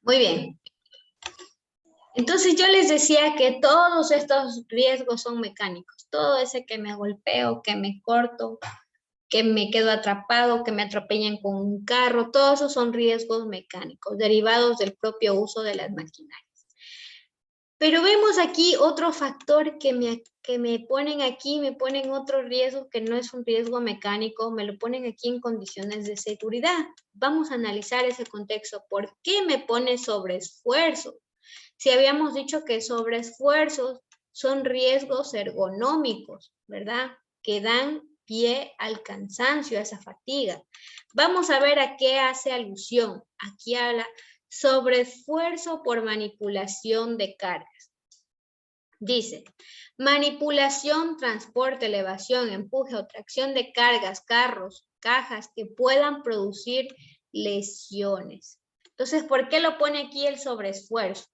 Muy bien. Entonces yo les decía que todos estos riesgos son mecánicos. Todo ese que me golpeo, que me corto, que me quedo atrapado, que me atropellan con un carro, todos esos son riesgos mecánicos derivados del propio uso de las maquinarias. Pero vemos aquí otro factor que me ponen aquí, me ponen otro riesgo que no es un riesgo mecánico, me lo ponen aquí en condiciones de seguridad. Vamos a analizar ese contexto. ¿Por qué me pone sobreesfuerzo? Si habíamos dicho que sobreesfuerzos son riesgos ergonómicos, ¿verdad? Que dan pie al cansancio, a esa fatiga. Vamos a ver a qué hace alusión. Aquí habla sobreesfuerzo por manipulación de cargas. Dice, manipulación, transporte, elevación, empuje o tracción de cargas, carros, cajas que puedan producir lesiones. Entonces, ¿por qué lo pone aquí el sobreesfuerzo?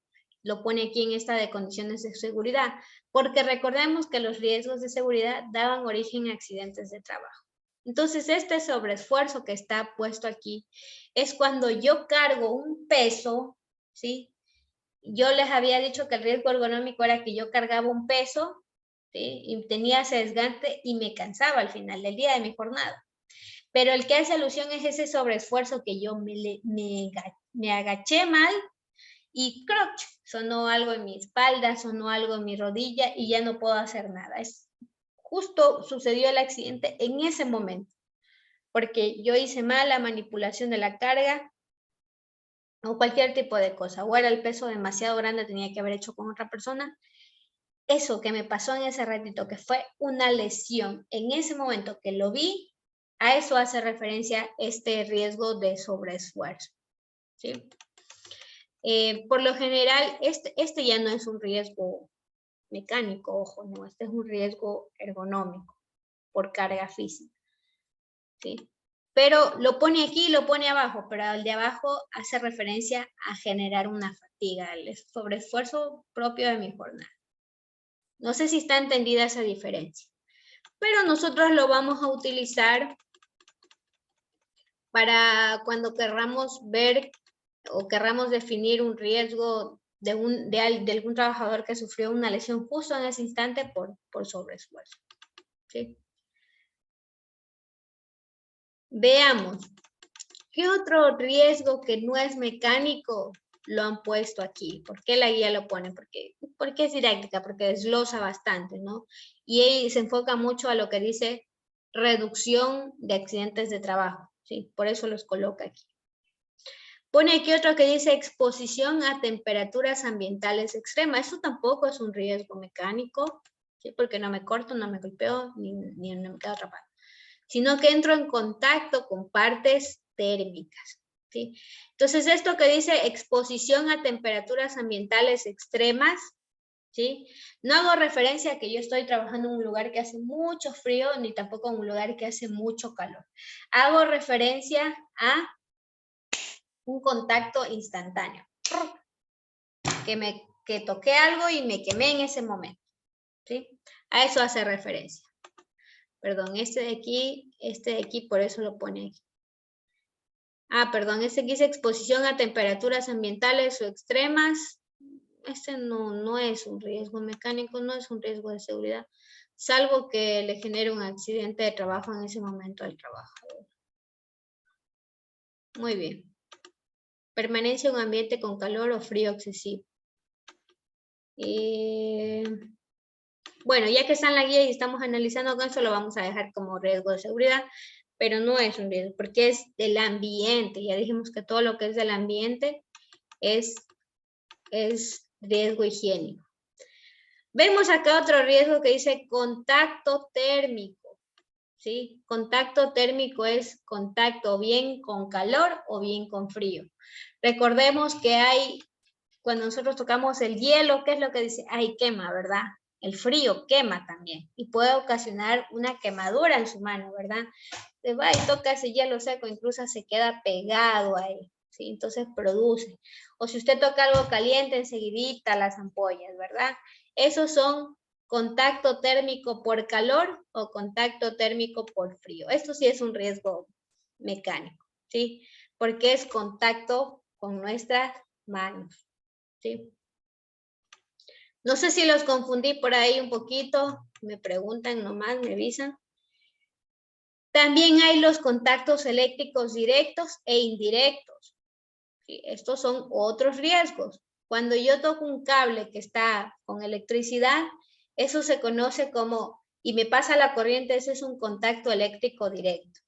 Lo pone aquí en esta de condiciones de seguridad, porque recordemos que los riesgos de seguridad daban origen a accidentes de trabajo. Entonces, este sobreesfuerzo que está puesto aquí es cuando yo cargo un peso, ¿sí? Yo les había dicho que el riesgo ergonómico era que yo cargaba un peso, ¿sí? Y tenía ese desgaste y me cansaba al final del día de mi jornada. Pero el que hace alusión es ese sobreesfuerzo que yo me agaché mal y ¡croch! Sonó algo en mi espalda, sonó algo en mi rodilla y ya no puedo hacer nada. Justo sucedió el accidente en ese momento, porque yo hice mal la manipulación de la carga o cualquier tipo de cosa, o era el peso demasiado grande, tenía que haber hecho con otra persona. Eso que me pasó en ese ratito, que fue una lesión, en ese momento que lo vi, a eso hace referencia este riesgo de sobreesfuerzo, ¿sí? Por lo general, este ya no es un riesgo mecánico, ojo, no, este es un riesgo ergonómico por carga física, ¿sí? Pero lo pone aquí y lo pone abajo, pero el de abajo hace referencia a generar una fatiga, el sobreesfuerzo propio de mi jornada. No sé si está entendida esa diferencia, pero nosotros lo vamos a utilizar para cuando querramos ver o querramos definir un riesgo de algún trabajador que sufrió una lesión justo en ese instante por sobreesfuerzo, ¿sí? Veamos, ¿qué otro riesgo que no es mecánico lo han puesto aquí? ¿Por qué la guía lo pone? Porque es didáctica, porque desglosa bastante, ¿no? Y ahí se enfoca mucho a lo que dice reducción de accidentes de trabajo, ¿sí? Por eso los coloca aquí. Pone aquí otro que dice exposición a temperaturas ambientales extremas. Eso tampoco es un riesgo mecánico, ¿sí? Porque no me corto, no me golpeo, ni me quedo atrapado. Sino que entro en contacto con partes térmicas, ¿sí? Entonces, esto que dice exposición a temperaturas ambientales extremas, ¿sí? No hago referencia a que yo estoy trabajando en un lugar que hace mucho frío, ni tampoco en un lugar que hace mucho calor. Hago referencia a un contacto instantáneo. Que toqué algo y me quemé en ese momento, ¿sí? A eso hace referencia. Perdón, este de aquí, por eso lo pone aquí. Perdón, este aquí dice exposición a temperaturas ambientales o extremas. Este no es un riesgo mecánico, no es un riesgo de seguridad, salvo que le genere un accidente de trabajo en ese momento al trabajador. Muy bien. Permanencia en un ambiente con calor o frío excesivo. Bueno, ya que está en la guía y estamos analizando con eso, lo vamos a dejar como riesgo de seguridad, pero no es un riesgo, porque es del ambiente. Ya dijimos que todo lo que es del ambiente es riesgo higiénico. Vemos acá otro riesgo que dice contacto térmico, ¿sí? Contacto térmico es contacto bien con calor o bien con frío. Recordemos que cuando nosotros tocamos el hielo, ¿qué es lo que dice? Quema, ¿verdad? El frío quema también y puede ocasionar una quemadura en su mano, ¿verdad? Se va y toca ese hielo seco, incluso se queda pegado ahí, ¿sí? Entonces produce. O si usted toca algo caliente, enseguidita las ampollas, ¿verdad? Esos son contacto térmico por calor o contacto térmico por frío. Esto sí es un riesgo mecánico, ¿sí? Porque es contacto con nuestra manos, ¿sí? No sé si los confundí por ahí un poquito, me preguntan nomás, me avisan. También hay los contactos eléctricos directos e indirectos. ¿Sí? Estos son otros riesgos. Cuando yo toco un cable que está con electricidad, eso se conoce como, y me pasa la corriente, ese es un contacto eléctrico directo.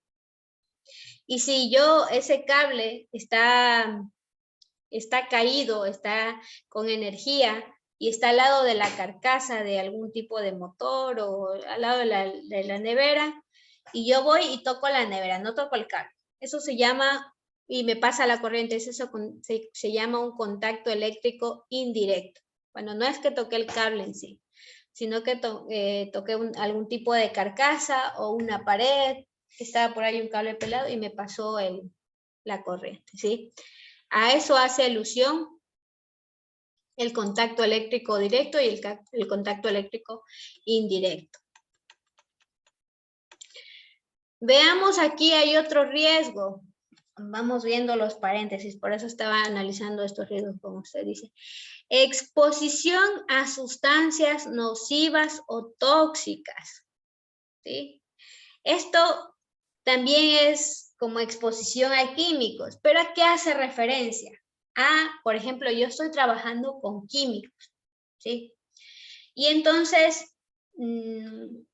Y si ese cable está caído, está con energía y está al lado de la carcasa de algún tipo de motor o al lado de la nevera, y yo voy y toco la nevera, no toco el cable. Eso se llama, y me pasa la corriente, eso se llama un contacto eléctrico indirecto. Bueno, no es que toqué el cable en sí, sino que toqué algún tipo de carcasa o una pared, que estaba por ahí un cable pelado y me pasó la corriente, ¿sí? A eso hace alusión el contacto eléctrico directo y el contacto eléctrico indirecto. Veamos, aquí hay otro riesgo. Vamos viendo los paréntesis, por eso estaba analizando estos riesgos, como usted dice. Exposición a sustancias nocivas o tóxicas, ¿sí? Esto también es como exposición a químicos, pero ¿a qué hace referencia? Por ejemplo, yo estoy trabajando con químicos, ¿sí? Y entonces, un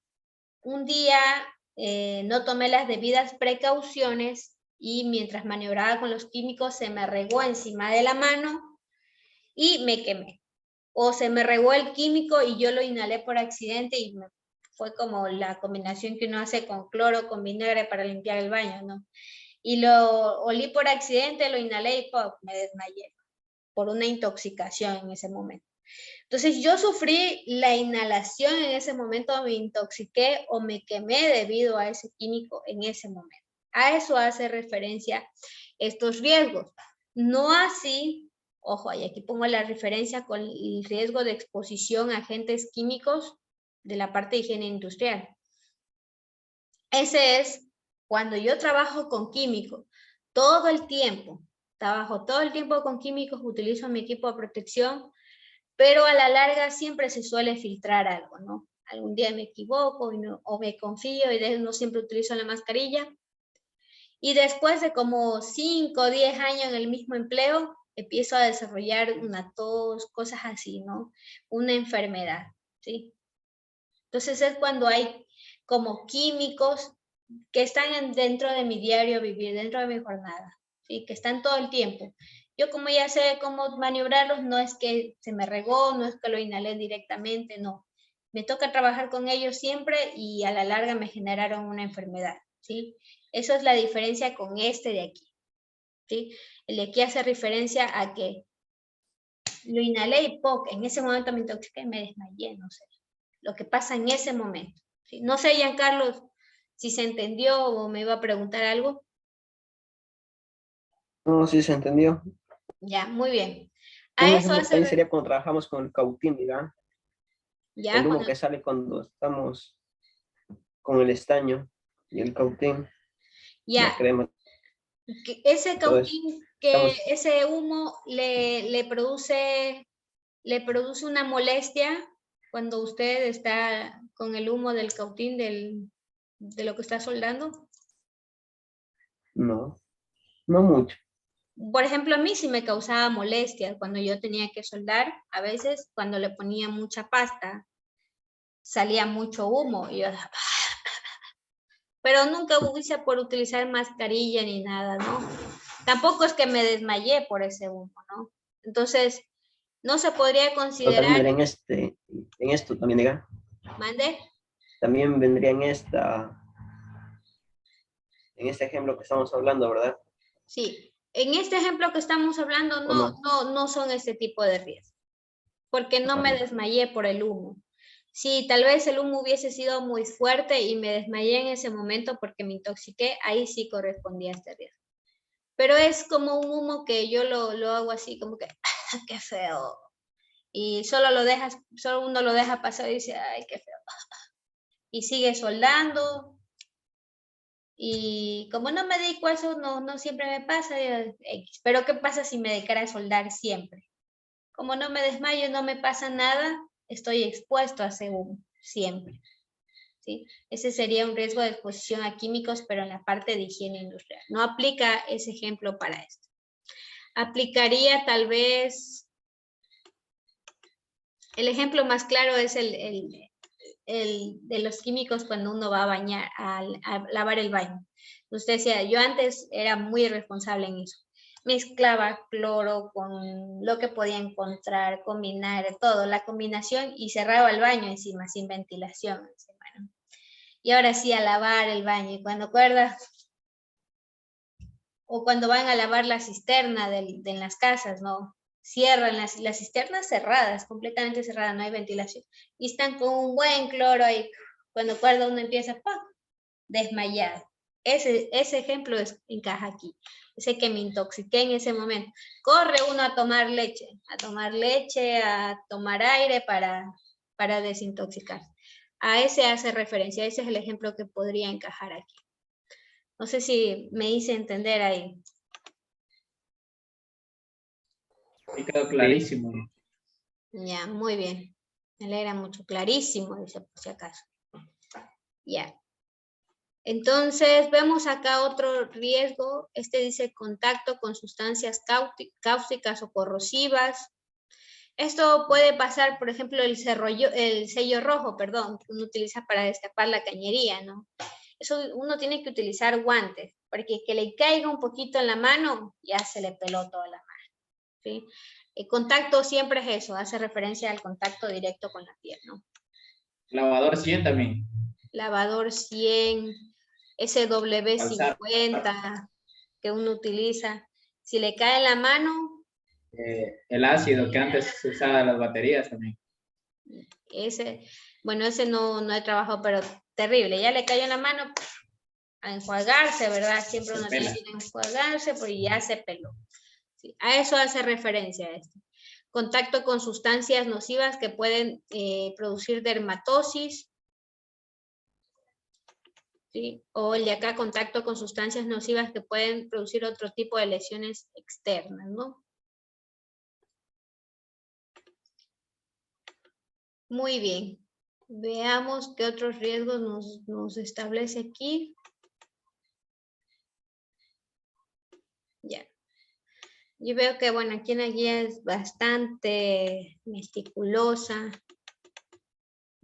día no tomé las debidas precauciones y mientras maniobraba con los químicos se me regó encima de la mano y me quemé. O se me regó el químico y yo lo inhalé por accidente y fue como la combinación que uno hace con cloro, con vinagre para limpiar el baño, ¿no? Y lo olí por accidente, lo inhalé y ¡pum!, me desmayé por una intoxicación en ese momento. Entonces yo sufrí la inhalación en ese momento, me intoxiqué o me quemé debido a ese químico en ese momento. A eso hace referencia estos riesgos. No así, ojo, y aquí pongo la referencia con el riesgo de exposición a agentes químicos de la parte de higiene industrial. Ese es cuando yo trabajo con químicos todo el tiempo, trabajo todo el tiempo con químicos, utilizo mi equipo de protección, pero a la larga siempre se suele filtrar algo, ¿no? Algún día me equivoco o me confío y no siempre utilizo la mascarilla. Y después de como 5 o 10 años en el mismo empleo, empiezo a desarrollar una tos, cosas así, ¿no? Una enfermedad, ¿sí? Entonces es cuando hay como químicos que están dentro de mi diario vivir, dentro de mi jornada, ¿sí? Que están todo el tiempo. Yo como ya sé cómo maniobrarlos, no es que se me regó, no es que lo inhalé directamente, no. Me toca trabajar con ellos siempre y a la larga me generaron una enfermedad, ¿sí? Eso es la diferencia con este de aquí, ¿sí? El de aquí hace referencia a que lo inhalé y ¡poc! En ese momento me intoxiqué y me desmayé, no sé. Lo que pasa en ese momento, ¿sí? No sé, Giancarlo, si se entendió o me iba a preguntar algo. No, sí se entendió. Ya, muy bien. Un A eso ejemplo hace, también sería cuando trabajamos con el cautín, ¿verdad? ya, El humo que sale cuando estamos con el estaño y el cautín, la ya, crema, ese todo eso. cautín, que Estamos, ese humo le produce una molestia cuando usted está con el humo del cautín de lo que está soldando. no, no mucho. Por ejemplo, a mí sí me causaba molestia cuando yo tenía que soldar. A veces, cuando le ponía mucha pasta, salía mucho humo. Y yo, pero nunca hice por utilizar mascarilla ni nada, ¿no? Tampoco es que me desmayé por ese humo, ¿no? Entonces, no se podría Pero también considerar, vendría en esto también, diga. mande, También vendría en este ejemplo que estamos hablando, ¿verdad? sí. En este ejemplo que estamos hablando, ¿O no? no son este tipo de riesgos, porque no Ah, me ya. desmayé por el humo. Si tal vez el humo hubiese sido muy fuerte y me desmayé en ese momento porque me intoxiqué, ahí sí correspondía a este riesgo. Pero es como un humo que yo lo hago así, como que, qué feo. Y solo uno lo deja pasar y dice, ay, qué feo. Y sigue soldando Y como no me dedico a eso, no siempre me pasa. X. Pero ¿qué pasa si me dedicara a soldar siempre? Como no me desmayo, no me pasa nada, estoy expuesto a CO siempre. ¿Sí? Ese sería un riesgo de exposición a químicos, pero en la parte de higiene industrial. No aplica ese ejemplo para esto. Aplicaría tal vez, el ejemplo más claro es el de los químicos cuando uno va a bañar, a lavar el baño. Usted decía, yo antes era muy irresponsable en eso. Mezclaba cloro con lo que podía encontrar, combinar todo, la combinación, y cerraba el baño encima, sin ventilación encima, ¿no? Y ahora sí, a lavar el baño. Y cuando acuerdas, o cuando van a lavar la cisterna de las casas, ¿no? Cierran las cisternas cerradas, completamente cerradas, no hay ventilación. Y están con un buen cloro ahí. Cuando acuerda uno empieza, ¡pum!, desmayado. Ese ejemplo encaja aquí. Sé que me intoxiqué en ese momento. Corre uno a tomar leche, a tomar aire para desintoxicar. A ese hace referencia, ese es el ejemplo que podría encajar aquí. No sé si me hice entender ahí. Sí, quedó clarísimo. Ya, muy bien. Me alegra mucho. Clarísimo, dice por si acaso. Ya. Entonces, vemos acá otro riesgo. Este dice contacto con sustancias cáusticas o corrosivas. Esto puede pasar, por ejemplo, el sello rojo, perdón, que uno utiliza para destapar la cañería, ¿no? Eso uno tiene que utilizar guantes, porque que le caiga un poquito en la mano, ya se le peló toda la mano, ¿sí? El contacto siempre es eso, hace referencia al contacto directo con la piel, ¿no? Lavador 100 también. Lavador 100, SW50 que uno utiliza. Si le cae en la mano, El ácido que antes se usaba en las baterías también. ese no he trabajado, pero terrible. Ya le cayó en la mano, a enjuagarse, ¿verdad? Siempre uno tiene que enjuagarse, porque ya se peló. Sí, a eso hace referencia esto. Contacto con sustancias nocivas que pueden producir dermatosis, ¿sí? O el de acá, contacto con sustancias nocivas que pueden producir otro tipo de lesiones externas, ¿no? Muy bien. Veamos qué otros riesgos nos establece aquí. Ya. Yo veo que, bueno, aquí en la guía es bastante meticulosa.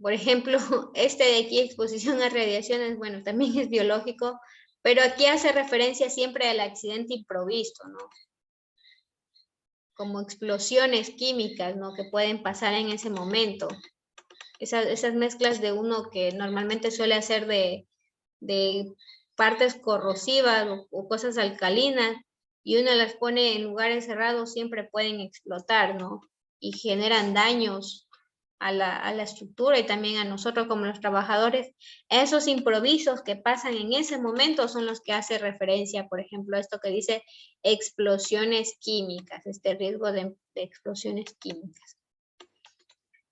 Por ejemplo, este de aquí, exposición a radiaciones, bueno, también es biológico, pero aquí hace referencia siempre al accidente improvisto, ¿no? Como explosiones químicas, ¿no? Que pueden pasar en ese momento. Esas mezclas de uno que normalmente suele hacer de partes corrosivas o cosas alcalinas, y uno las pone en lugares cerrados, siempre pueden explotar, ¿no? Y generan daños a la estructura y también a nosotros como los trabajadores. Esos improvisos que pasan en ese momento son los que hace referencia, por ejemplo, a esto que dice explosiones químicas, este riesgo de explosiones químicas.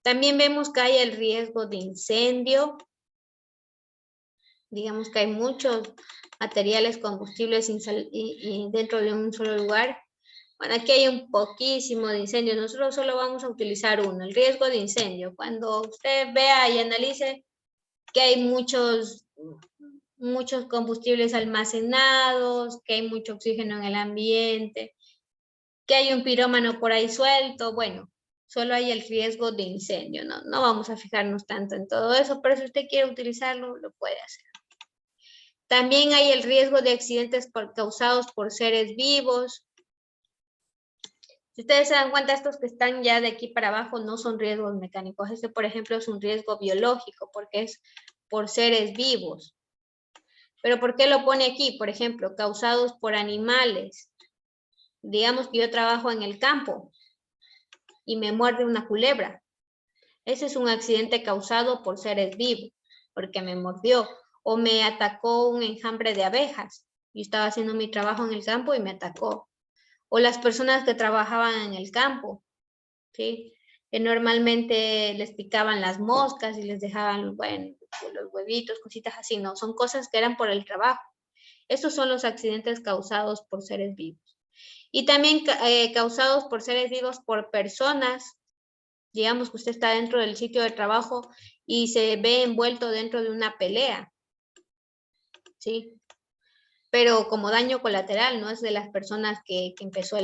También vemos que hay el riesgo de incendio. Digamos que hay muchos materiales combustibles y dentro de un solo lugar. Bueno, aquí hay un poquísimo de incendio. Nosotros solo vamos a utilizar uno, el riesgo de incendio. Cuando usted vea y analice que hay muchos combustibles almacenados, que hay mucho oxígeno en el ambiente, que hay un pirómano por ahí suelto, bueno, solo hay el riesgo de incendio, ¿no? No vamos a fijarnos tanto en todo eso, pero si usted quiere utilizarlo, lo puede hacer. También hay el riesgo de accidentes causados por seres vivos. Si ustedes se dan cuenta, estos que están ya de aquí para abajo no son riesgos mecánicos. Este, por ejemplo, es un riesgo biológico porque es por seres vivos. ¿Pero por qué lo pone aquí? Por ejemplo, causados por animales. Digamos que yo trabajo en el campo y me muerde una culebra. Ese es un accidente causado por seres vivos, porque me mordió. O me atacó un enjambre de abejas. Yo estaba haciendo mi trabajo en el campo y me atacó. O las personas que trabajaban en el campo, ¿sí? Que normalmente les picaban las moscas y les dejaban, bueno, los huevitos, cositas así, ¿no? Son cosas que eran por el trabajo. Estos son los accidentes causados por seres vivos. Y también causados por seres vivos por personas. Digamos que usted está dentro del sitio de trabajo y se ve envuelto dentro de una pelea. ¿Sí? Pero como daño colateral, no es de las personas que empezó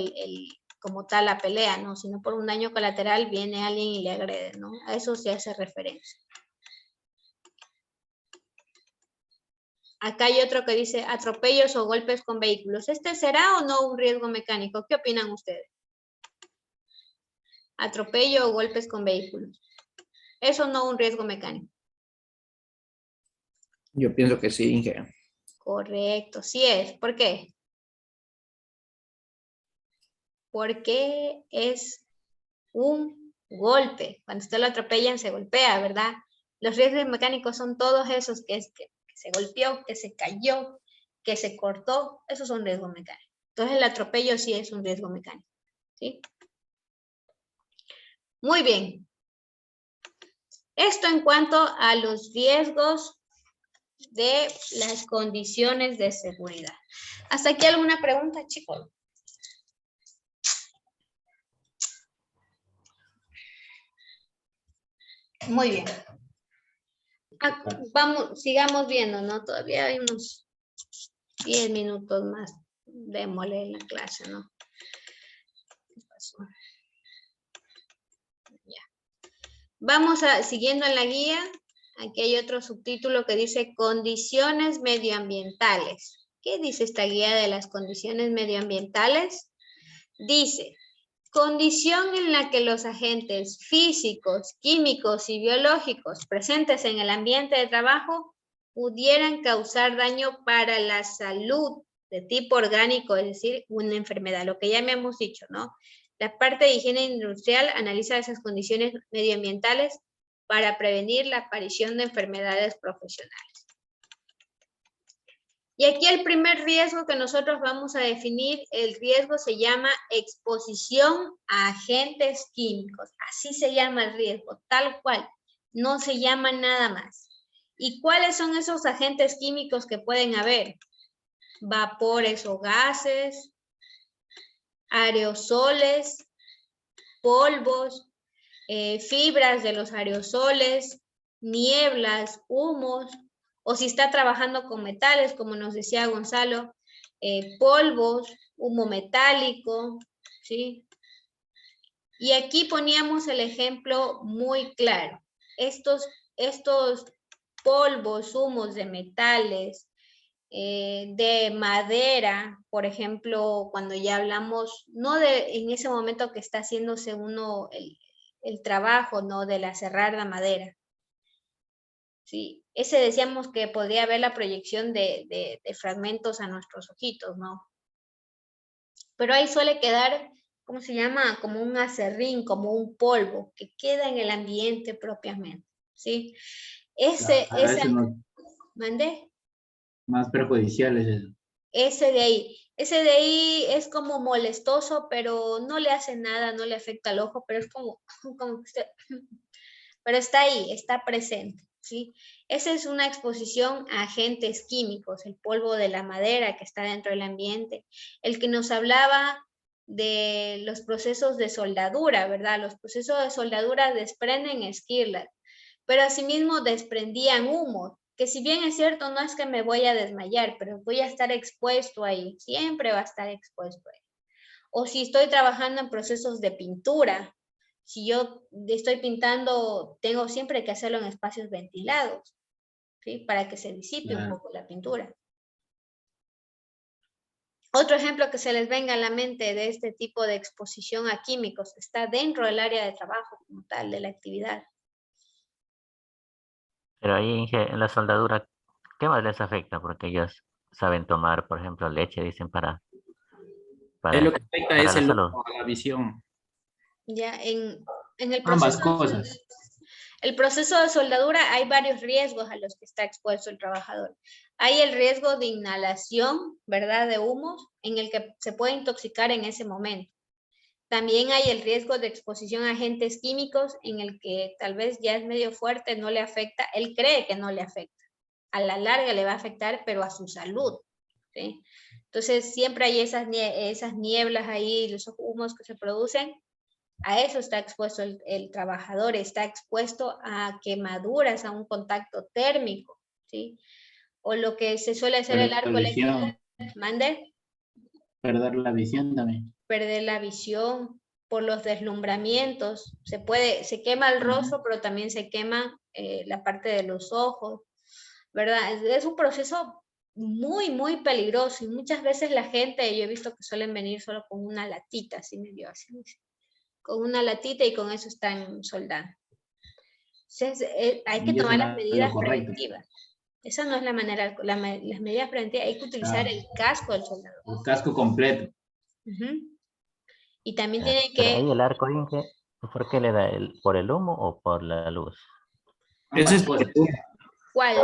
como tal la pelea, ¿no? Sino por un daño colateral viene alguien y le agrede, ¿no? A eso se hace referencia. Acá hay otro que dice atropellos o golpes con vehículos. ¿Este será o no un riesgo mecánico? ¿Qué opinan ustedes? Atropello o golpes con vehículos. Eso no un riesgo mecánico. Yo pienso que sí, Inge. Correcto, sí es. ¿Por qué? Porque es un golpe. Cuando usted lo atropellan, se golpea, ¿verdad? Los riesgos mecánicos son todos esos que se golpeó, que se cayó, que se cortó. Esos son riesgos mecánicos. Entonces el atropello sí es un riesgo mecánico. ¿Sí? Muy bien. Esto en cuanto a los riesgos de las condiciones de seguridad. ¿Hasta aquí alguna pregunta, chicos? Muy bien. Vamos, sigamos viendo, ¿no? Todavía hay unos 10 minutos más. Démosle la clase, ¿no? ¿Qué pasó? Ya. Vamos siguiendo en la guía. Aquí hay otro subtítulo que dice condiciones medioambientales. ¿Qué dice esta guía de las condiciones medioambientales? Dice, condición en la que los agentes físicos, químicos y biológicos presentes en el ambiente de trabajo pudieran causar daño para la salud de tipo orgánico, es decir, una enfermedad, lo que ya me hemos dicho, ¿no? La parte de higiene industrial analiza esas condiciones medioambientales para prevenir la aparición de enfermedades profesionales. Y aquí el primer riesgo que nosotros vamos a definir, el riesgo se llama exposición a agentes químicos. Así se llama el riesgo, tal cual. No se llama nada más. ¿Y cuáles son esos agentes químicos que pueden haber? Vapores o gases, aerosoles, polvos, fibras de los aerosoles, nieblas, humos, o si está trabajando con metales, como nos decía Gonzalo, polvos, humo metálico, ¿sí? Y aquí poníamos el ejemplo muy claro. Estos polvos, humos de metales, de madera, por ejemplo, cuando ya hablamos, no de en ese momento que está haciéndose uno el trabajo, ¿no? De la cerrar la madera. Sí, ese decíamos que podría haber la proyección de fragmentos a nuestros ojitos, ¿no? Pero ahí suele quedar, ¿cómo se llama? Como un acerrín, como un polvo que queda en el ambiente propiamente, ¿sí? Ese ¿mandé? Más perjudiciales eso. Ese de ahí es como molestoso, pero no le hace nada, no le afecta al ojo, pero es como que usted, pero está ahí, está presente, ¿sí? Esa es una exposición a agentes químicos, el polvo de la madera que está dentro del ambiente, el que nos hablaba de los procesos de soldadura, ¿verdad? Los procesos de soldadura desprenden esquirlas, pero asimismo desprendían humo, que si bien es cierto, no es que me voy a desmayar, pero voy a estar expuesto ahí, siempre va a estar expuesto ahí. O si estoy trabajando en procesos de pintura, si yo estoy pintando, tengo siempre que hacerlo en espacios ventilados, ¿sí? Para que se disipe un poco la pintura. Otro ejemplo que se les venga a la mente de este tipo de exposición a químicos está dentro del área de trabajo como tal, de la actividad. Pero ahí en la soldadura, ¿qué más les afecta? Porque ellos saben tomar, por ejemplo, leche, dicen, Es lo que afecta es la el salud. ojo, la visión. Ya en el Ambas proceso, cosas. el proceso de soldadura hay varios riesgos a los que está expuesto el trabajador. Hay el riesgo de inhalación, ¿verdad? De humos, en el que se puede intoxicar en ese momento. También hay el riesgo de exposición a agentes químicos en el que tal vez ya es medio fuerte, no le afecta, él cree que no le afecta. A la larga le va a afectar, pero a su salud. ¿sí? Entonces siempre hay esas nieblas ahí, los humos que se producen. A eso está expuesto el trabajador, está expuesto a quemaduras, a un contacto térmico, ¿sí? O lo que se suele hacer el arco eléctrico, ¿mande? Perder la visión también. Perder la visión por los deslumbramientos. Se quema el rostro, pero también se quema la parte de los ojos, ¿verdad? Es un proceso muy, muy peligroso y muchas veces la gente, yo he visto que suelen venir solo con una latita, así medio así, con una latita y con eso están soldando. Entonces, hay que tomar las medidas preventivas. Esa no es la manera, las medidas preventivas, hay que utilizar el casco del soldador. El casco completo. Y también tiene Pero que... ahí el arco, Inge, ¿por qué le da? ¿Por el humo o por la luz? Eso es ¿Cuál?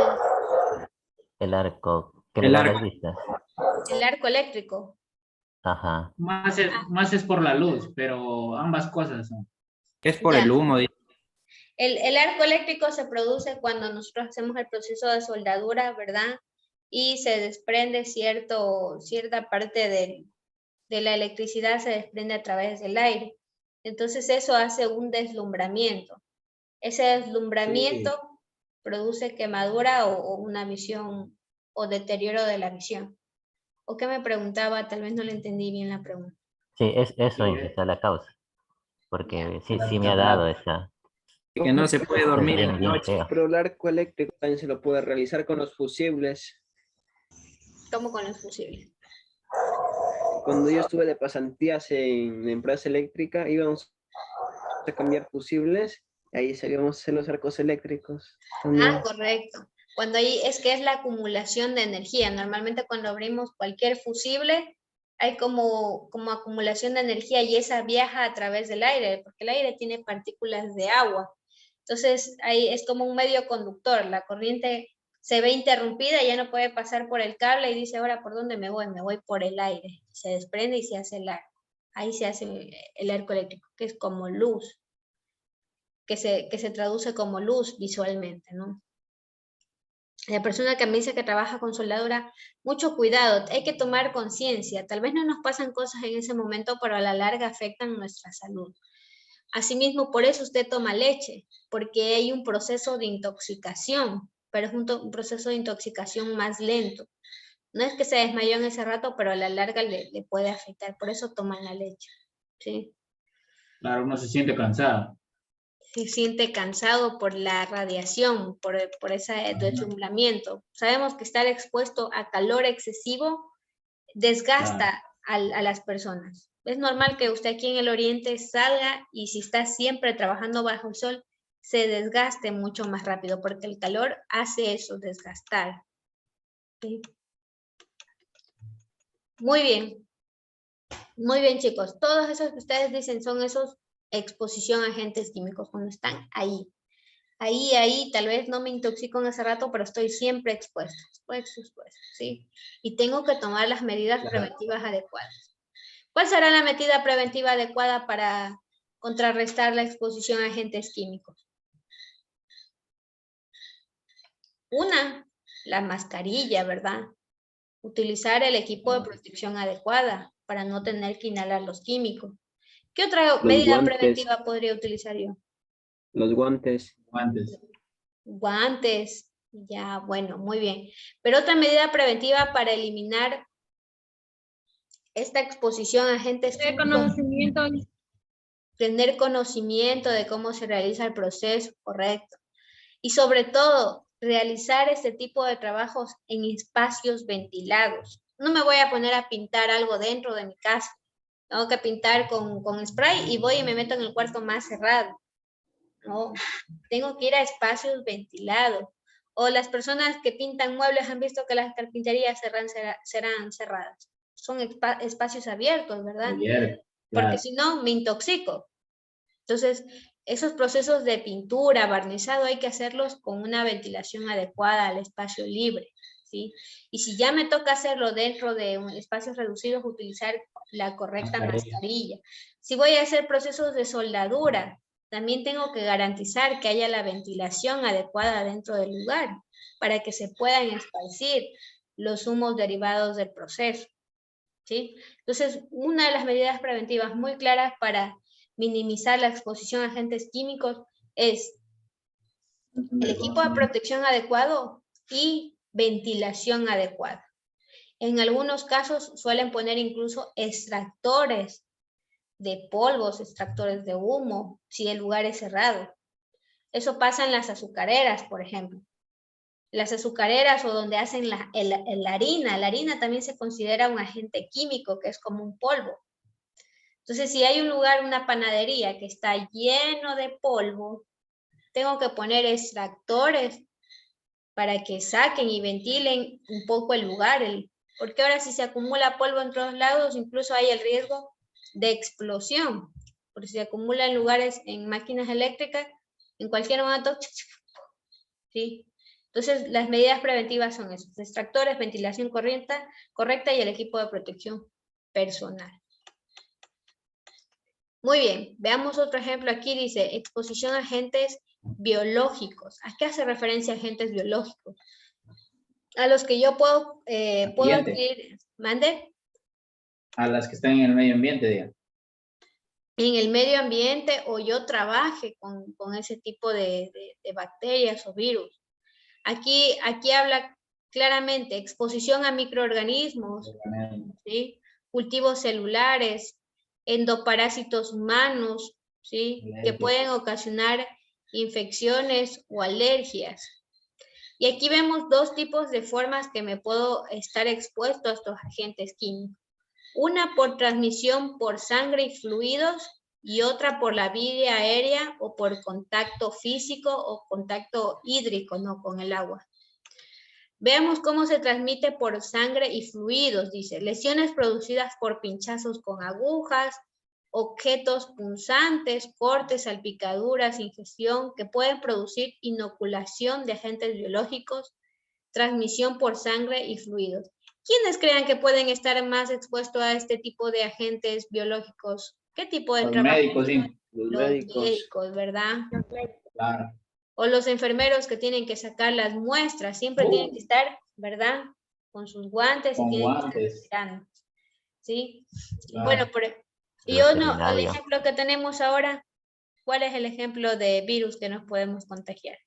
El arco. ¿Qué El le da arco. las vistas? El arco eléctrico. Ajá. Más es por la luz, pero ambas cosas son. Es por Ya. el humo. El arco eléctrico se produce cuando nosotros hacemos el proceso de soldadura, ¿verdad? Y se desprende cierta parte de la electricidad, se desprende a través del aire. Entonces eso hace un deslumbramiento. Ese deslumbramiento produce quemadura o una visión o deterioro de la visión. ¿O qué me preguntaba? Tal vez no le entendí bien la pregunta. Sí, es eso, Inge, esa es la causa. Porque sí me ha dado esa. Que no se puede dormir en la bien noche. feo. Pero el arco eléctrico también se lo puede realizar con los fusibles. ¿Cómo con los fusibles? Cuando yo estuve de pasantías en la empresa eléctrica, íbamos a cambiar fusibles, ahí sabíamos hacer los arcos eléctricos. Ah, correcto. Cuando es que es la acumulación de energía. Normalmente cuando abrimos cualquier fusible, hay como acumulación de energía y esa viaja a través del aire, porque el aire tiene partículas de agua. Entonces, ahí es como un medio conductor. La corriente se ve interrumpida, ya no puede pasar por el cable y dice, ahora, ¿por dónde me voy? Me voy por el aire. Se desprende y se hace el arco. Ahí se hace el arco eléctrico, que es como luz, que se traduce como luz visualmente, ¿no? La persona que me dice que trabaja con soldadura, mucho cuidado, hay que tomar conciencia. Tal vez no nos pasan cosas en ese momento, pero a la larga afectan nuestra salud. Asimismo, por eso usted toma leche, porque hay un proceso de intoxicación, pero es un proceso de intoxicación más lento. No es que se desmayó en ese rato, pero a la larga le puede afectar, por eso toman la leche, ¿sí? Claro, uno se siente cansado. Se siente cansado por la radiación, por ese deslumbramiento. Sabemos que estar expuesto a calor excesivo desgasta a las personas. Es normal que usted aquí en el oriente salga y si está siempre trabajando bajo el sol, se desgaste mucho más rápido, porque el calor hace eso, desgastar. ¿Sí? Muy bien. Muy bien, chicos. Todos esos que ustedes dicen son esos exposición a agentes químicos cuando están ahí. Ahí, tal vez no me intoxico en ese rato, pero estoy siempre expuesto, ¿sí? Y tengo que tomar las medidas preventivas adecuadas. ¿Cuál será la medida preventiva adecuada para contrarrestar la exposición a agentes químicos? Una, la mascarilla, ¿verdad? Utilizar el equipo de protección adecuada para no tener que inhalar los químicos. ¿Qué otra medida preventiva podría utilizar yo? Los guantes. Guantes, ya, bueno, muy bien. Pero otra medida preventiva para eliminar esta exposición a agentes químicos. Tener conocimiento de cómo se realiza el proceso, correcto. Y sobre todo, realizar este tipo de trabajos en espacios ventilados. No me voy a poner a pintar algo dentro de mi casa. Tengo que pintar con spray y voy y me meto en el cuarto más cerrado. No, tengo que ir a espacios ventilados. O las personas que pintan muebles han visto que las carpinterías serán cerradas. Son espacios abiertos, ¿verdad? Porque si no, me intoxico. Entonces, esos procesos de pintura, barnizado, hay que hacerlos con una ventilación adecuada al espacio libre, ¿sí? Y si ya me toca hacerlo dentro de espacios reducidos, utilizar la correcta mascarilla. Si voy a hacer procesos de soldadura, también tengo que garantizar que haya la ventilación adecuada dentro del lugar para que se puedan esparcir los humos derivados del proceso, ¿sí? Entonces, una de las medidas preventivas muy claras para minimizar la exposición a agentes químicos es el equipo de protección adecuado y ventilación adecuada. En algunos casos suelen poner incluso extractores de polvos, extractores de humo, si el lugar es cerrado. Eso pasa en las azucareras, por ejemplo. Las azucareras o donde hacen la harina también se considera un agente químico, que es como un polvo. Entonces, si hay un lugar, una panadería que está lleno de polvo, tengo que poner extractores para que saquen y ventilen un poco el lugar, porque ahora si se acumula polvo en todos lados, incluso hay el riesgo de explosión, porque si se acumula en lugares, en máquinas eléctricas, en cualquier momento, ¿sí? Entonces, las medidas preventivas son esos: extractores, ventilación correcta y el equipo de protección personal. Muy bien, veamos otro ejemplo aquí, dice exposición a agentes biológicos. ¿A qué hace referencia agentes biológicos? A los que yo puedo adquirir, ¿mande? A las que están en el medio ambiente, digamos. En el medio ambiente o yo trabaje con ese tipo de bacterias o virus. Aquí habla claramente exposición a microorganismos, ¿sí? Cultivos celulares, endoparásitos humanos, ¿sí? Que pueden ocasionar infecciones o alergias. Y aquí vemos dos tipos de formas que me puedo estar expuesto a estos agentes químicos. Una por transmisión por sangre y fluidos y otra por la vía aérea o por contacto físico o contacto hídrico, ¿no? Con el agua. Veamos cómo se transmite por sangre y fluidos, dice. Lesiones producidas por pinchazos con agujas, objetos punzantes, cortes, salpicaduras, ingestión, que pueden producir inoculación de agentes biológicos, transmisión por sangre y fluidos. ¿Quiénes crean que pueden estar más expuestos a este tipo de agentes biológicos? ¿Qué tipo de trabajo? Médicos, sí. Los médicos, ¿verdad? Claro. O los enfermeros que tienen que sacar las muestras, siempre tienen que estar, ¿verdad? Con sus guantes y tienen que estar respirando, ¿sí? Claro. Bueno, y el ejemplo que tenemos ahora, ¿cuál es el ejemplo de virus que nos podemos contagiar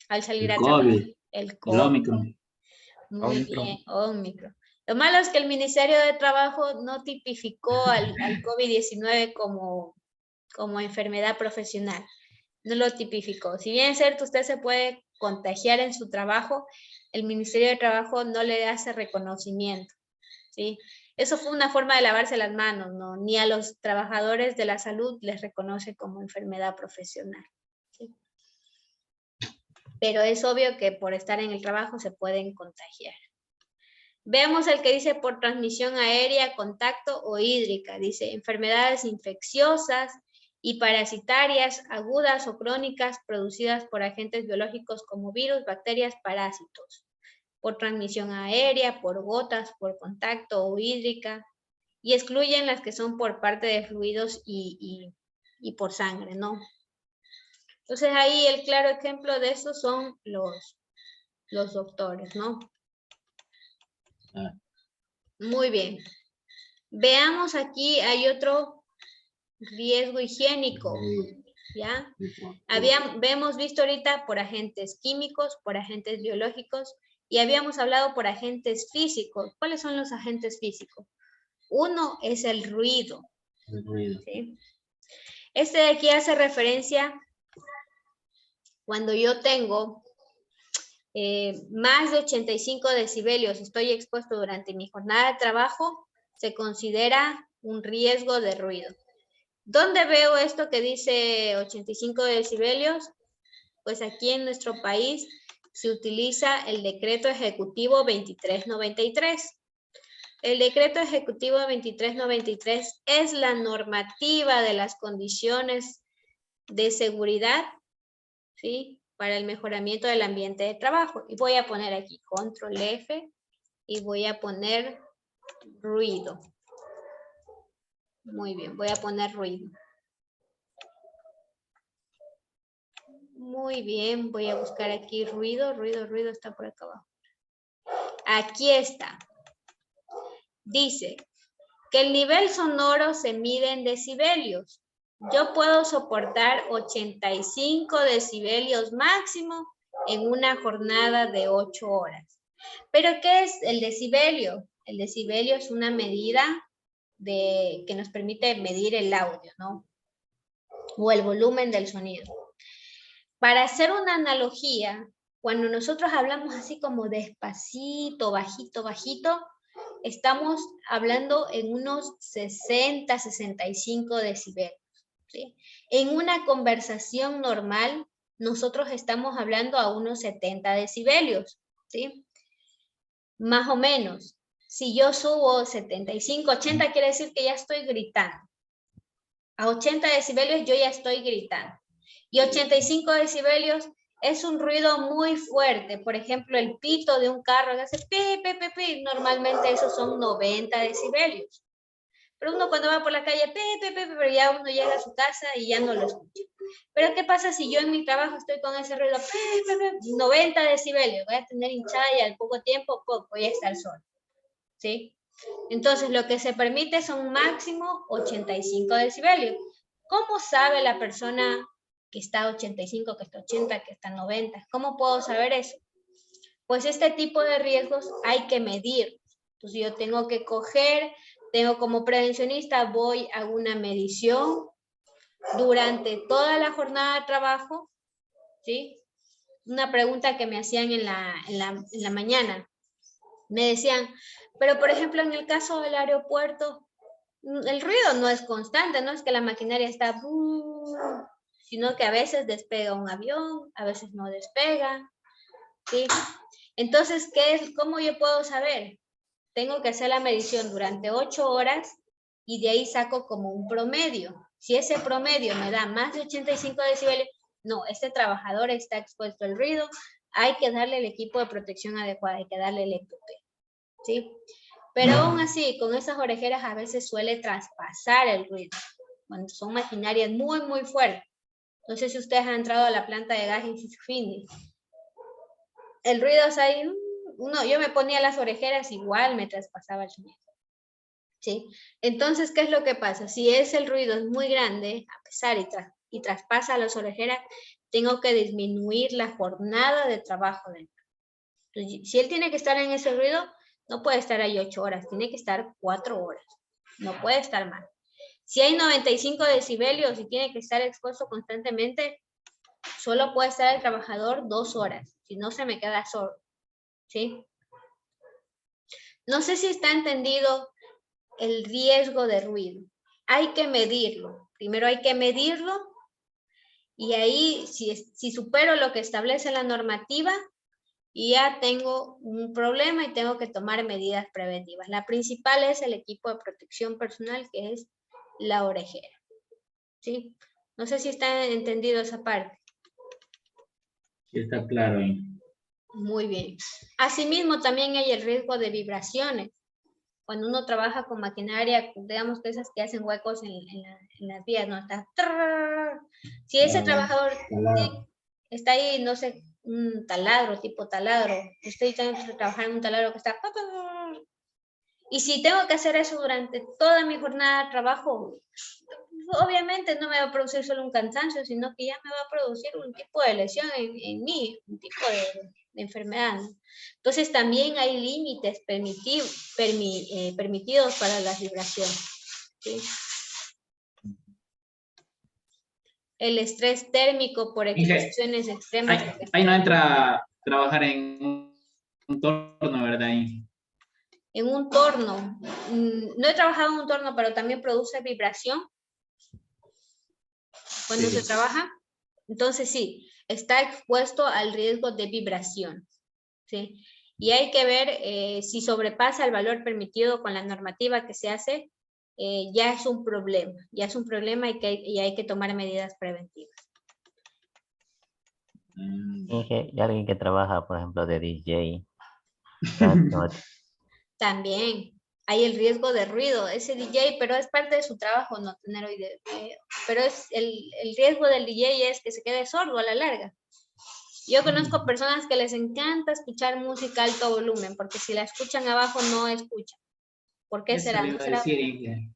al salir a trabajar? El COVID. El Omicron. Muy bien, Omicron. Lo malo es que el Ministerio de Trabajo no tipificó al COVID-19 como enfermedad profesional. No lo tipificó. Si bien es cierto, usted se puede contagiar en su trabajo, el Ministerio de Trabajo no le hace reconocimiento, ¿sí? Eso fue una forma de lavarse las manos, ¿no? Ni a los trabajadores de la salud les reconoce como enfermedad profesional, ¿sí? Pero es obvio que por estar en el trabajo se pueden contagiar. Veamos el que dice por transmisión aérea, contacto o hídrica. Dice enfermedades infecciosas y parasitarias agudas o crónicas producidas por agentes biológicos como virus, bacterias, parásitos. Por transmisión aérea, por gotas, por contacto o hídrica. Y excluyen las que son por parte de fluidos y por sangre, ¿no? Entonces ahí el claro ejemplo de eso son los doctores, ¿no? Muy bien. Veamos aquí, hay otro riesgo higiénico, ¿ya? Habíamos visto ahorita por agentes químicos, por agentes biológicos, y habíamos hablado por agentes físicos. ¿Cuáles son los agentes físicos? Uno es el ruido. ¿Sí? Este de aquí hace referencia cuando yo tengo más de 85 decibelios, estoy expuesto durante mi jornada de trabajo, se considera un riesgo de ruido. ¿Dónde veo esto que dice 85 decibelios? Pues aquí en nuestro país se utiliza el Decreto Ejecutivo 2393. El Decreto Ejecutivo 2393 es la normativa de las condiciones de seguridad, ¿sí?, para el mejoramiento del ambiente de trabajo. Y voy a poner aquí control F y voy a poner ruido. Muy bien, voy a poner ruido. Muy bien, voy a buscar aquí ruido está por acá abajo. Aquí está. Dice que el nivel sonoro se mide en decibelios. Yo puedo soportar 85 decibelios máximo en una jornada de 8 horas. ¿Pero qué es el decibelio? El decibelio es una medida que nos permite medir el audio, ¿no? O el volumen del sonido. Para hacer una analogía, cuando nosotros hablamos así como despacito, bajito, bajito, estamos hablando en unos 60, 65 decibelios. ¿Sí? En una conversación normal, nosotros estamos hablando a unos 70 decibelios, ¿sí? Más o menos. Si yo subo 75, 80, quiere decir que ya estoy gritando. A 80 decibelios yo ya estoy gritando. Y 85 decibelios es un ruido muy fuerte. Por ejemplo, el pito de un carro que hace pi, pi, pi, pi. Normalmente esos son 90 decibelios. Pero uno cuando va por la calle, pero ya uno llega a su casa y ya no lo escucha. Pero ¿qué pasa si yo en mi trabajo estoy con ese ruido? 90 decibelios, voy a tener hinchada y al poco tiempo voy a estar sola. ¿Sí? Entonces lo que se permite son máximo 85 decibelios. ¿Cómo sabe la persona que está a 85, que está a 80, que está a 90? ¿Cómo puedo saber eso? Pues este tipo de riesgos hay que medir. Entonces yo tengo que tengo como prevencionista, voy a una medición durante toda la jornada de trabajo, ¿sí? Una pregunta que me hacían en la mañana. Me decían, pero por ejemplo en el caso del aeropuerto, el ruido no es constante, no es que la maquinaria está, sino que a veces despega un avión, a veces no despega, ¿sí? Entonces, ¿cómo yo puedo saber? Tengo que hacer la medición durante 8 horas y de ahí saco como un promedio. Si ese promedio me da más de 85 decibelios, no, este trabajador está expuesto al ruido, hay que darle el equipo de protección adecuado, hay que darle el EPP, ¿sí? Pero aún así, con esas orejeras a veces suele traspasar el ruido, cuando son maquinarias muy, muy fuertes. No sé si ustedes han entrado a la planta de gas en Sisufini. El ruido es ahí, yo me ponía las orejeras, igual me traspasaba el sonido. ¿Sí? Entonces, ¿qué es lo que pasa? Si el ruido es muy grande, a pesar y traspasa las orejeras, tengo que disminuir la jornada de trabajo del Entonces, si él tiene que estar en ese ruido, no puede estar ahí 8 horas, tiene que estar 4 horas. No puede estar más. Si hay 95 decibelios y tiene que estar expuesto constantemente, solo puede estar el trabajador 2 horas, si no se me queda sordo, ¿sí? No sé si está entendido el riesgo de ruido. Hay que medirlo. Primero hay que medirlo y ahí si supero lo que establece la normativa, ya tengo un problema y tengo que tomar medidas preventivas. La principal es el equipo de protección personal, que es la orejera, ¿sí? No sé si está entendido esa parte. Sí, está claro ahí. Muy bien. Asimismo, también hay el riesgo de vibraciones. Cuando uno trabaja con maquinaria, digamos que esas que hacen huecos en las vías, ¿no? Está, si ese trabajador está ahí, no sé, un taladro, tipo taladro, estoy teniendo que trabajar en un taladro que está, y si tengo que hacer eso durante toda mi jornada de trabajo, obviamente no me va a producir solo un cansancio, sino que ya me va a producir un tipo de lesión en mí, un tipo de enfermedad, ¿no? Entonces también hay límites permitidos para las vibraciones, ¿sí? El estrés térmico por exposiciones extremas. Ahí no entra a trabajar en un torno, ¿verdad? Ahí. En un torno, no he trabajado en un torno, pero también produce vibración cuando se trabaja. Entonces sí, está expuesto al riesgo de vibración, ¿sí? Y hay que ver si sobrepasa el valor permitido con la normativa que se hace, ya es un problema y hay que tomar medidas preventivas. Y alguien que trabaja, por ejemplo, de DJ. También hay el riesgo de ruido, ese DJ, pero es parte de su trabajo no tener oído, pero es el riesgo del DJ es que se quede sordo a la larga. Yo conozco personas que les encanta escuchar música a alto volumen, porque si la escuchan abajo no escuchan. ¿Por qué Eso será? le ¿No iba a será? decir, Inge.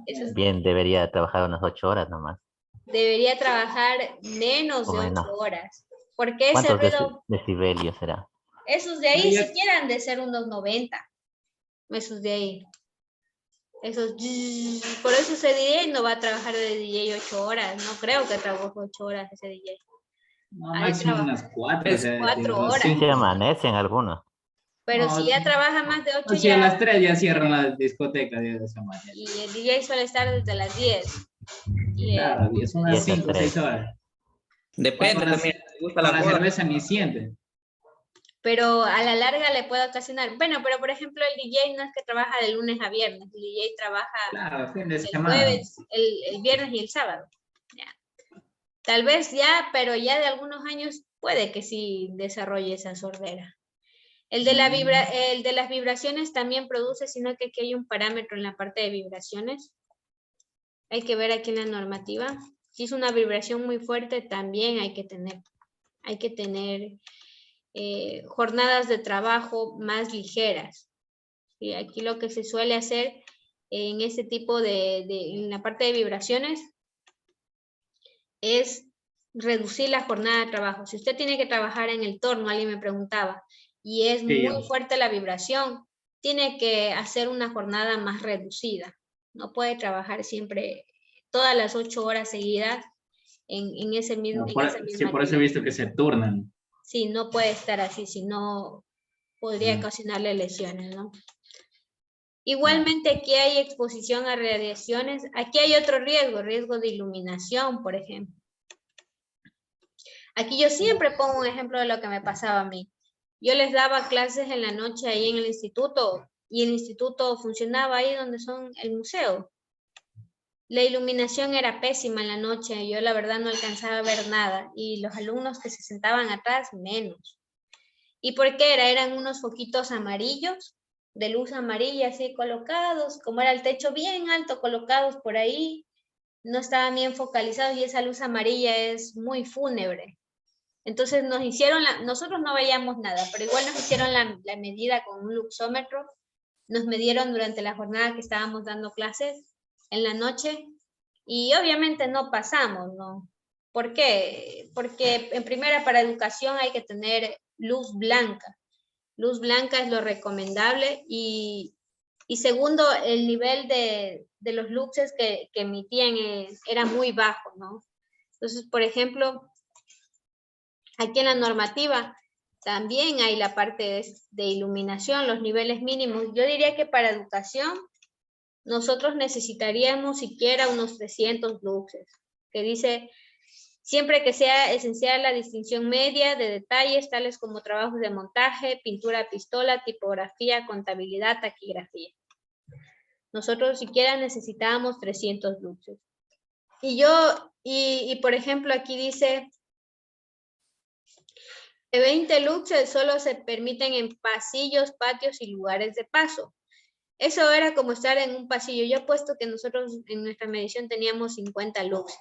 Eso es- Bien, debería trabajar unas 8 horas nomás. Debería trabajar menos O de 8 menos. horas. Porque ese ¿Cuántos ruido, decibelios será? esos de ahí Ya- siquiera han de ser unos 90. Esos de ahí. Esos, por eso ese DJ no va a trabajar de DJ 8 horas. No creo que trabaje 8 horas ese DJ. No, Ha de máximo trabajar unas 4, o sea, 4 o horas. Se 5. amanecen algunos. Pero No, si ya trabaja más de 8 sí, a las ya, 3 ya cierran la discoteca de esa manera. y el DJ suele estar desde las 10. Y, Claro, y son unas 10 a 5 o 6 3. horas. Depende Con la, también. Si te gusta con la la joda. cerveza ni siente. pero a la larga le puede ocasionar. Bueno, pero por ejemplo el DJ no es que trabaja de lunes a viernes, el DJ trabaja Claro, fin de el semana. jueves, el viernes y el sábado. Ya. Tal vez ya, pero ya de algunos años puede que sí desarrolle esa sordera. El de las vibraciones también produce, sino que aquí hay un parámetro en la parte de vibraciones. Hay que ver aquí en la normativa. Si es una vibración muy fuerte, también hay que tener jornadas de trabajo más ligeras. Y aquí lo que se suele hacer en ese tipo en la parte de vibraciones es reducir la jornada de trabajo. Si usted tiene que trabajar en el torno, alguien me preguntaba, y es muy fuerte la vibración, tiene que hacer una jornada más reducida. No puede trabajar siempre todas las 8 horas seguidas en esa misma Sí, por eso he actividad. visto que se turnan. Sí, no puede estar así, si no podría ocasionarle lesiones, ¿no? Igualmente aquí hay exposición a radiaciones. Aquí hay otro riesgo de iluminación, por ejemplo. Aquí yo siempre pongo un ejemplo de lo que me pasaba a mí. Yo les daba clases en la noche ahí en el instituto, y el instituto funcionaba ahí donde son el museo. La iluminación era pésima en la noche, yo la verdad no alcanzaba a ver nada, y los alumnos que se sentaban atrás, menos. ¿Y por qué era? Eran unos foquitos amarillos, de luz amarilla, así colocados, como era el techo bien alto, colocados por ahí, no estaban bien focalizados, y esa luz amarilla es muy fúnebre. Entonces nosotros no veíamos nada, pero igual nos hicieron la medida con un luxómetro, nos midieron durante la jornada que estábamos dando clases en la noche, y obviamente no pasamos, ¿no? ¿Por qué? Porque en primera, para educación hay que tener luz blanca. Luz blanca es lo recomendable, y segundo, el nivel de los luxes que emitían era muy bajo, ¿no? Entonces, por ejemplo, aquí en la normativa también hay la parte de iluminación, los niveles mínimos. Yo diría que para educación nosotros necesitaríamos siquiera unos 300 luxes, que dice, siempre que sea esencial la distinción media de detalles tales como trabajos de montaje, pintura a pistola, tipografía, contabilidad, taquigrafía. Nosotros siquiera necesitábamos 300 luxes. Y por ejemplo aquí dice, de 20 luxes solo se permiten en pasillos, patios y lugares de paso. Eso era como estar en un pasillo. Yo he puesto que nosotros en nuestra medición teníamos 50 luxes,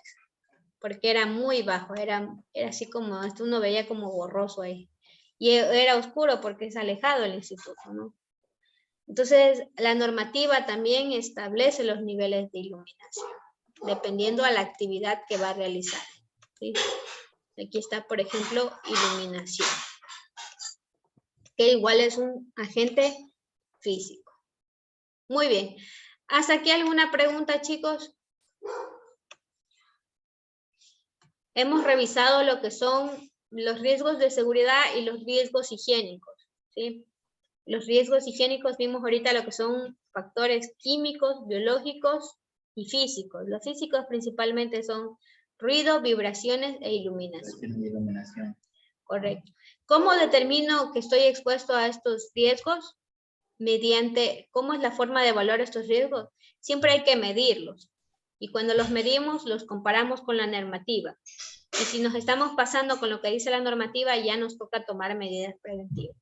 porque era muy bajo, era así como, uno veía como borroso ahí. Y era oscuro porque es alejado el instituto, ¿no? Entonces, la normativa también establece los niveles de iluminación, dependiendo a la actividad que va a realizar, ¿sí? Aquí está, por ejemplo, iluminación, que igual es un agente físico. Muy bien. ¿Hasta aquí alguna pregunta, chicos? Hemos revisado lo que son los riesgos de seguridad y los riesgos higiénicos, ¿sí? Los riesgos higiénicos vimos ahorita lo que son factores químicos, biológicos y físicos. Los físicos principalmente son ruido, vibraciones e iluminación. Correcto. ¿Cómo determino que estoy expuesto a estos riesgos? ¿Cómo es la forma de evaluar estos riesgos? Siempre hay que medirlos. Y cuando los medimos, los comparamos con la normativa. Y si nos estamos pasando con lo que dice la normativa, ya nos toca tomar medidas preventivas.